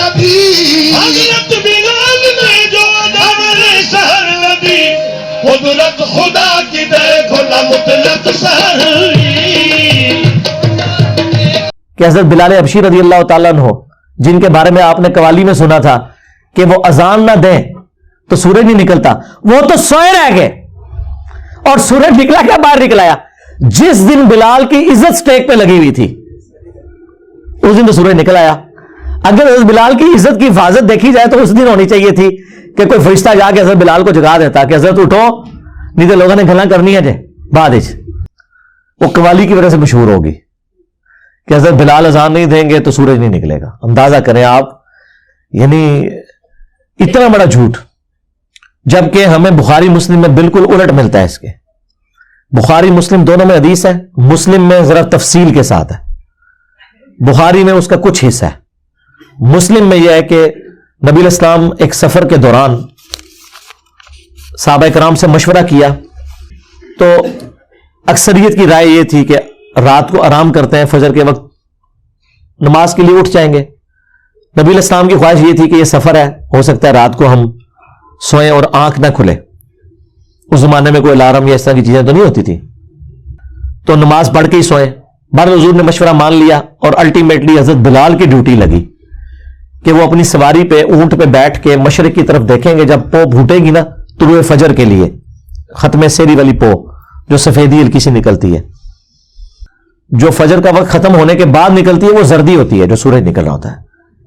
لبی، حضرت بلال نے جو دامن سحر لبی، قدرت خدا کی دیکھو نہ مطلق سحر. کہ حضرت بلال حبشی رضی اللہ تعالیٰ عنہ جن کے بارے میں آپ نے قوالی میں سنا تھا کہ وہ اذان نہ دیں تو سورج نہیں نکلتا، وہ تو سوئے رہ گئے اور سورج نکلا کیا؟ باہر نکلایا. جس دن بلال کی عزت سٹیک پہ لگی ہوئی تھی اس دن تو سورج نکل آیا. اگر حضرت بلال کی عزت کی حفاظت دیکھی جائے تو اس دن ہونی چاہیے تھی کہ کوئی فرشتہ جا کے حضرت بلال کو جگا دیتا کہ حضرت اٹھو، نہیں تو لوگوں نے گھلاں کرنی ہے جے بعد وہ قوالی کی وجہ سے مشہور ہوگی کہ حضرت بلال اذان نہیں دیں گے تو سورج نہیں نکلے گا. اندازہ کریں آپ، یعنی اتنا بڑا جھوٹ، جبکہ ہمیں بخاری مسلم میں بالکل الٹ ملتا ہے اس کے. بخاری مسلم دونوں میں حدیث ہے، مسلم میں ذرا تفصیل کے ساتھ ہے، بخاری میں اس کا کچھ حصہ ہے. مسلم میں یہ ہے کہ نبی علیہ السلام ایک سفر کے دوران صحابہ کرام سے مشورہ کیا تو اکثریت کی رائے یہ تھی کہ رات کو آرام کرتے ہیں، فجر کے وقت نماز کے لیے اٹھ جائیں گے. نبی علیہ السلام کی خواہش یہ تھی کہ یہ سفر ہے، ہو سکتا ہے رات کو ہم سوئیں اور آنکھ نہ کھلے. اس زمانے میں کوئی الارم یا اس طرح کی چیزیں تو نہیں ہوتی تھی، تو نماز پڑھ کے ہی سوئیں. بعد حضور نے مشورہ مان لیا اور الٹیمیٹلی حضرت بلال کی ڈیوٹی لگی کہ وہ اپنی سواری پہ اونٹ پہ بیٹھ کے مشرق کی طرف دیکھیں گے. جب پو پھوٹے گی نا طلوع فجر کے لیے، ختم سیری والی پو جو سفیدی ہلکی سی نکلتی ہے، جو فجر کا وقت ختم ہونے کے بعد نکلتی ہے وہ زردی ہوتی ہے جو سورج نکل رہا ہوتا ہے.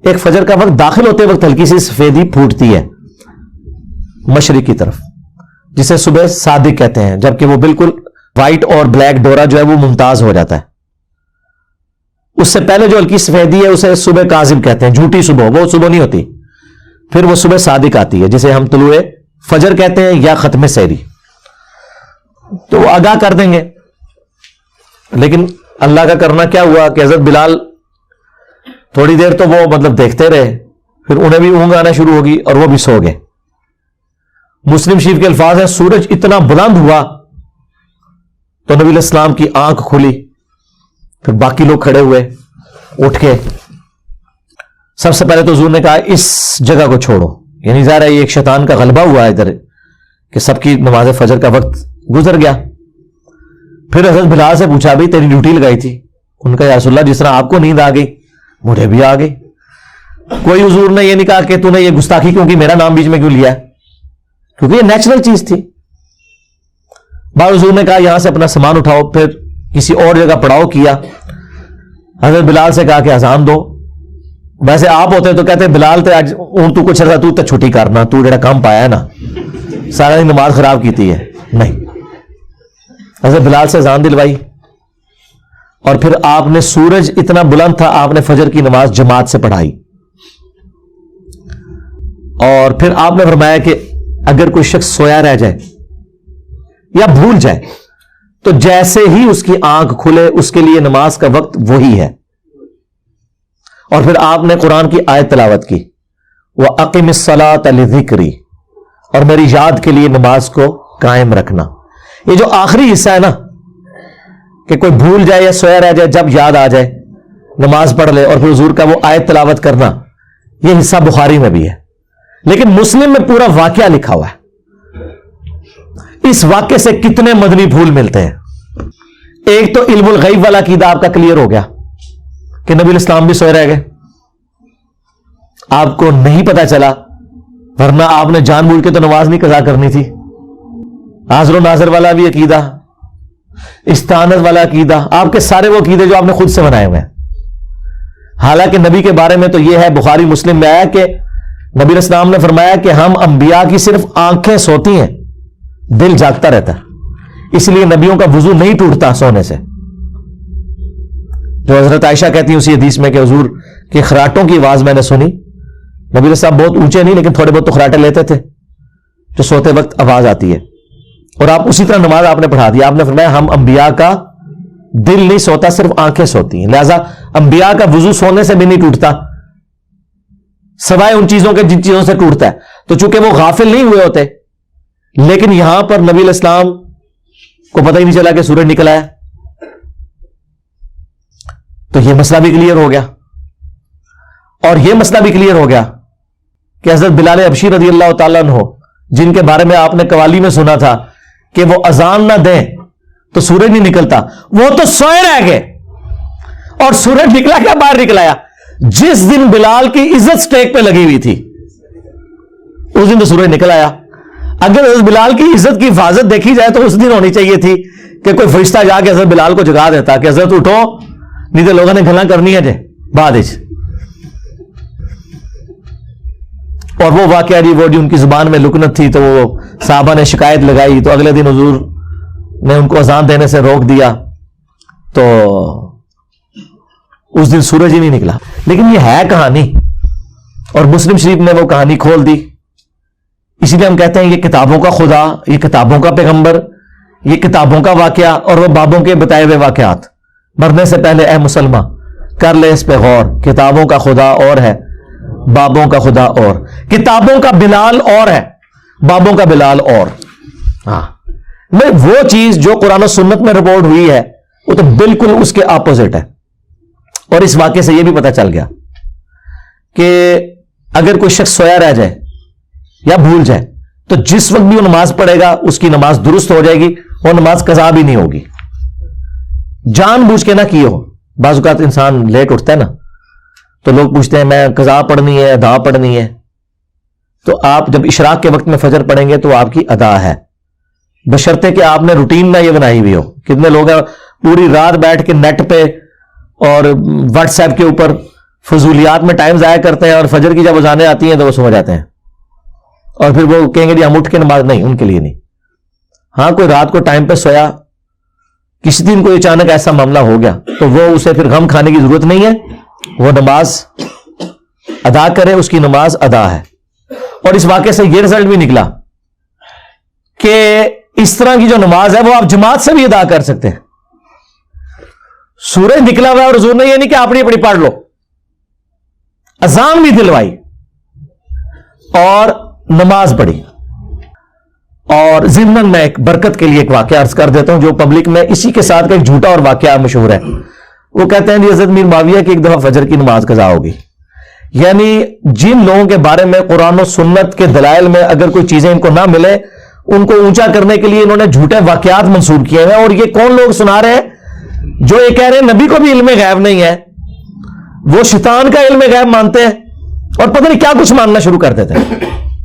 ایک فجر کا وقت داخل ہوتے وقت ہلکی سی سفیدی پھوٹتی ہے مشرق کی طرف، جسے صبح صادق کہتے ہیں، جبکہ وہ بالکل وائٹ اور بلیک ڈورا جو ہے وہ ممتاز ہو جاتا ہے. اس سے پہلے جو ہلکی سفیدی ہے اسے صبح کاذب کہتے ہیں، جھوٹی صبح، وہ صبح نہیں ہوتی. پھر وہ صبح صادق آتی ہے جسے ہم طلوع فجر کہتے ہیں یا ختم سحری. تو وہ آگاہ کر دیں گے. لیکن اللہ کا کرنا کیا ہوا کہ حضرت بلال تھوڑی دیر تو وہ مطلب دیکھتے رہے، پھر انہیں بھی اونگ آنا شروع ہوگی اور وہ بھی سو گئے. مسلم شریف کے الفاظ ہیں سورج اتنا بلند ہوا تو نبی علیہ السلام کی آنکھ کھلی. پھر باقی لوگ کھڑے ہوئے اٹھ کے. سب سے پہلے تو حضور نے کہا اس جگہ کو چھوڑو، یعنی ظاہر ہے یہ ایک شیطان کا غلبہ ہوا ہے ادھر کہ سب کی نماز فجر کا وقت گزر گیا. پھر حضرت بلال سے پوچھا بھی تیری ڈیوٹی لگائی تھی؟ ان کا یا رسول اللہ جس طرح آپ کو نیند آ گئی مجھے بھی آ گئی. کوئی حضور نے یہ نہیں کہا کہ تو نے یہ گستاخی کیوں کی، میرا نام بیچ میں کیوں لیا ہے، کیونکہ یہ نیچرل چیز تھی. بعض حضور نے کہا یہاں سے اپنا سامان اٹھاؤ، پھر کسی اور جگہ پڑاؤ کیا. حضرت بلال سے کہا کہ اذان دو. ویسے آپ ہوتے تو کہتے بلال تے اج ہوں تو کچھ رہا تو چھٹی کرنا، تو جڑا کام پایا ہے نا سارا دن نماز خراب کیتی ہے. نہیں، حضرت بلال سے اذان دلوائی اور پھر آپ نے، سورج اتنا بلند تھا، آپ نے فجر کی نماز جماعت سے پڑھائی. اور پھر آپ نے فرمایا کہ اگر کوئی شخص سویا رہ جائے یا بھول جائے تو جیسے ہی اس کی آنکھ کھلے اس کے لیے نماز کا وقت وہی ہے. اور پھر آپ نے قرآن کی آیت تلاوت کی، وَأَقِمِ الصَّلَاةَ لِذِكْرِي، اور میری یاد کے لیے نماز کو قائم رکھنا. یہ جو آخری حصہ ہے نا کہ کوئی بھول جائے یا سویا رہ جائے، جب یاد آ جائے نماز پڑھ لے اور پھر حضور کا وہ آیت تلاوت کرنا، یہ حصہ بخاری میں بھی ہے. لیکن مسلم میں پورا واقعہ لکھا ہوا ہے. اس واقعے سے کتنے مدنی پھول ملتے ہیں. ایک تو علم الغیب والا عقیدہ آپ کا کلیئر ہو گیا کہ نبی علیہ السلام بھی سوئے رہ گئے، آپ کو نہیں پتا چلا، ورنہ آپ نے جان بوجھ کے تو نماز نہیں قضا کرنی تھی. حاضر و ناظر والا بھی عقیدہ، استعانت والا عقیدہ، آپ کے سارے وہ عقیدے جو آپ نے خود سے بنائے ہوئے ہیں. حالانکہ نبی کے بارے میں تو یہ ہے، بخاری مسلم میں آیا کہ نبی علیہ السلام نے فرمایا کہ ہم انبیاء کی صرف آنکھیں سوتی ہیں، دل جاگتا رہتا ہے. اس لیے نبیوں کا وضو نہیں ٹوٹتا سونے سے. جو حضرت عائشہ کہتی ہیں اسی حدیث میں کہ حضور کی خراٹوں کی آواز میں نے سنی. نبی علیہ السلام بہت اونچے نہیں لیکن تھوڑے بہت تو خراٹے لیتے تھے جو سوتے وقت آواز آتی ہے. اور آپ اسی طرح نماز آپ نے پڑھا دی. آپ نے فرمایا ہم انبیاء کا دل نہیں سوتا، صرف آنکھیں سوتی ہیں. لہذا انبیاء کا وضو سونے سے بھی نہیں ٹوٹتا سوائے ان چیزوں کے جن چیزوں سے ٹوٹتا ہے. تو چونکہ وہ غافل نہیں ہوئے ہوتے، لیکن یہاں پر نبی علیہ السلام کو پتہ ہی نہیں چلا کہ سورج نکلا ہے، تو یہ مسئلہ بھی کلیئر ہو گیا. اور یہ مسئلہ بھی کلیئر ہو گیا کہ حضرت بلال حبشی رضی اللہ تعالیٰ عنہ جن کے بارے میں آپ نے قوالی میں سنا تھا کہ وہ اذان نہ دیں تو سورج نہیں نکلتا، وہ تو سوئے رہ گئے اور سورج نکلا کیا؟ باہر نکلایا۔ جس دن بلال کی عزت سٹیک پہ لگی ہوئی تھی اس دن تو سورج نکل آیا۔ اگر حضرت بلال کی عزت کی حفاظت دیکھی جائے تو اس دن ہونی چاہیے تھی کہ کوئی فرشتہ جا کے حضرت بلال کو جگا دیتا کہ حضرت اٹھو، نہیں تو لوگوں نے گھلا کرنی ہے جی بعد۔ اور وہ واقعہ جی وہ ان کی زبان میں لکنت تھی تو وہ صحابہ نے شکایت لگائی تو اگلے دن حضور نے ان کو اذان دینے سے روک دیا، تو اس دن سورج ہی نہیں نکلا۔ لیکن یہ ہے کہانی اور مسلم شریف نے وہ کہانی کھول دی، اسی لیے ہم کہتے ہیں یہ کتابوں کا خدا، یہ کتابوں کا پیغمبر، یہ کتابوں کا واقعہ اور وہ بابوں کے بتائے ہوئے واقعات۔ مرنے سے پہلے اے مسلمہ کر لے اس پہ غور، کتابوں کا خدا اور ہے، بابوں کا خدا اور، کتابوں کا بلال اور ہے، بابوں کا بلال اور۔ ہاں میں وہ چیز جو قرآن و سنت میں رپورٹ ہوئی ہے وہ تو بالکل اس کے اپوزٹ ہے۔ اور اس واقعے سے یہ بھی پتہ چل گیا کہ اگر کوئی شخص سویا رہ جائے یا بھول جائے تو جس وقت بھی وہ نماز پڑھے گا اس کی نماز درست ہو جائے گی، وہ نماز قضا بھی نہیں ہوگی، جان بوجھ کے نہ کی ہو۔ بعض اوقات انسان لیٹ اٹھتا ہے نا تو لوگ پوچھتے ہیں میں قضا پڑھنی ہے ادا پڑھنی ہے، تو آپ جب اشراق کے وقت میں فجر پڑھیں گے تو آپ کی ادا ہے، بشرطے کہ آپ نے روٹین نہ یہ بنائی ہوئی ہو۔ کتنے لوگ ہیں پوری رات بیٹھ کے نیٹ پہ اور واٹس ایپ کے اوپر فضولیات میں ٹائم ضائع کرتے ہیں اور فجر کی جب اذانیں آتی ہیں تو وہ سو جاتے ہیں اور پھر وہ کہیں گے جی ہم اٹھ کے نماز، نہیں، ان کے لیے نہیں۔ ہاں کوئی رات کو ٹائم پہ سویا، کسی دن کوئی اچانک ایسا معاملہ ہو گیا تو وہ اسے پھر غم کھانے کی ضرورت نہیں ہے، وہ نماز ادا کرے، اس کی نماز ادا ہے۔ اور اس واقعے سے یہ رزلٹ بھی نکلا کہ اس طرح کی جو نماز ہے وہ آپ جماعت سے بھی ادا کر سکتے ہیں۔ سورج نکلا ہوا ہے اور حضور نے یہ نہیں کہ اپنی اپنی پڑھ لو، اذان بھی دلوائی اور نماز پڑھی۔ اور ضمن میں ایک برکت کے لیے ایک واقعہ عرض کر دیتا ہوں جو پبلک میں اسی کے ساتھ کا ایک جھوٹا اور واقعہ مشہور ہے۔ وہ کہتے ہیں جی حضرت میر معاویہ کی ایک دفعہ فجر کی نماز قضا ہوگی، یعنی جن لوگوں کے بارے میں قرآن و سنت کے دلائل میں اگر کوئی چیزیں ان کو نہ ملے ان کو اونچا کرنے کے لیے انہوں نے جھوٹے واقعات منسوب کیے ہیں۔ اور یہ کون لوگ سنا رہے ہیں؟ جو یہ کہہ رہے ہیں نبی کو بھی علم غیب نہیں ہے، وہ شیطان کا علم غیب مانتے ہیں اور پتہ نہیں کیا کچھ ماننا شروع کر دیتے ہیں۔